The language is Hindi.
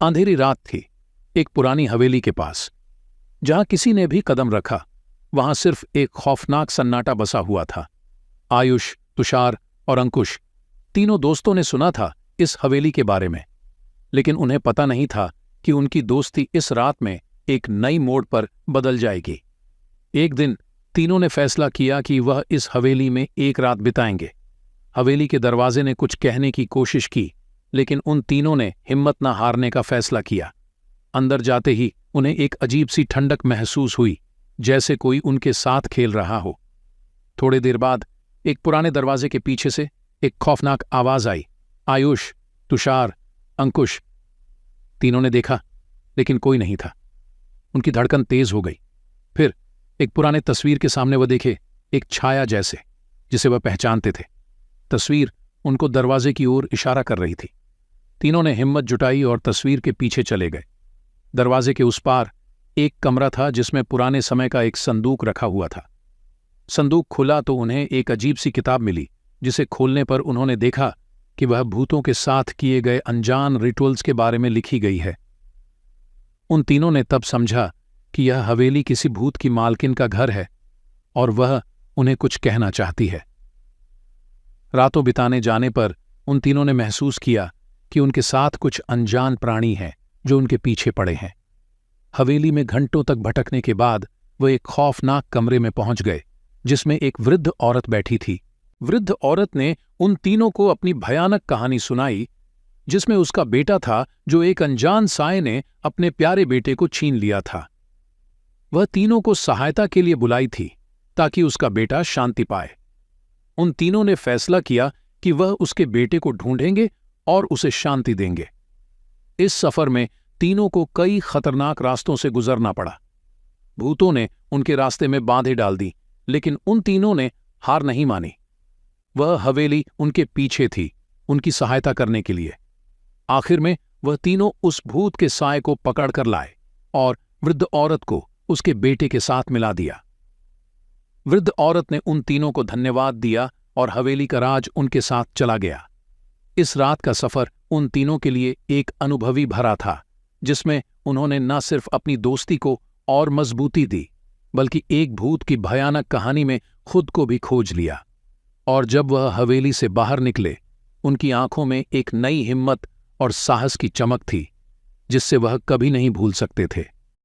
अंधेरी रात थी। एक पुरानी हवेली के पास जहां किसी ने भी कदम रखा वहां सिर्फ एक खौफनाक सन्नाटा बसा हुआ था। आयुष, तुषार और अंकुश तीनों दोस्तों ने सुना था इस हवेली के बारे में, लेकिन उन्हें पता नहीं था कि उनकी दोस्ती इस रात में एक नई मोड़ पर बदल जाएगी। एक दिन तीनों ने फैसला किया कि वह इस हवेली में एक रात बिताएंगे। हवेली के दरवाजे ने कुछ कहने की कोशिश की, लेकिन उन तीनों ने हिम्मत न हारने का फैसला किया। अंदर जाते ही उन्हें एक अजीब सी ठंडक महसूस हुई, जैसे कोई उनके साथ खेल रहा हो। थोड़ी देर बाद एक पुराने दरवाजे के पीछे से एक खौफनाक आवाज आई। आयुष, तुषार, अंकुश तीनों ने देखा, लेकिन कोई नहीं था। उनकी धड़कन तेज हो गई। फिर एक पुराने तस्वीर के सामने वह देखे एक छाया जैसे, जिसे वह पहचानते थे। तस्वीर उनको दरवाजे की ओर इशारा कर रही थी। तीनों ने हिम्मत जुटाई और तस्वीर के पीछे चले गए। दरवाजे के उस पार एक कमरा था जिसमें पुराने समय का एक संदूक रखा हुआ था। संदूक खुला तो उन्हें एक अजीब सी किताब मिली, जिसे खोलने पर उन्होंने देखा कि वह भूतों के साथ किए गए अनजान रिचुअल्स के बारे में लिखी गई है। उन तीनों ने तब समझा कि यह हवेली किसी भूत की मालकिन का घर है और वह उन्हें कुछ कहना चाहती है। रातों बिताने जाने पर उन तीनों ने महसूस किया कि उनके साथ कुछ अनजान प्राणी हैं जो उनके पीछे पड़े हैं। हवेली में घंटों तक भटकने के बाद वह एक खौफनाक कमरे में पहुंच गए, जिसमें एक वृद्ध औरत बैठी थी। वृद्ध औरत ने उन तीनों को अपनी भयानक कहानी सुनाई, जिसमें उसका बेटा था जो एक अनजान साये ने अपने प्यारे बेटे को छीन लिया था। वह तीनों को सहायता के लिए बुलाई थी ताकि उसका बेटा शांति पाए। उन तीनों ने फैसला किया कि वह उसके बेटे को ढूंढेंगे और उसे शांति देंगे। इस सफर में तीनों को कई खतरनाक रास्तों से गुजरना पड़ा। भूतों ने उनके रास्ते में बाधे डाल दी, लेकिन उन तीनों ने हार नहीं मानी। वह हवेली उनके पीछे थी, उनकी सहायता करने के लिए। आखिर में वह तीनों उस भूत के साये को पकड़कर लाए और वृद्ध औरत को उसके बेटे के साथ मिला दिया। वृद्ध औरत ने उन तीनों को धन्यवाद दिया और हवेली का राज उनके साथ चला गया। इस रात का सफर उन तीनों के लिए एक अनुभवी भरा था, जिसमें उन्होंने न सिर्फ अपनी दोस्ती को और मजबूती दी, बल्कि एक भूत की भयानक कहानी में खुद को भी खोज लिया। और जब वह हवेली से बाहर निकले, उनकी आंखों में एक नई हिम्मत और साहस की चमक थी, जिससे वह कभी नहीं भूल सकते थे।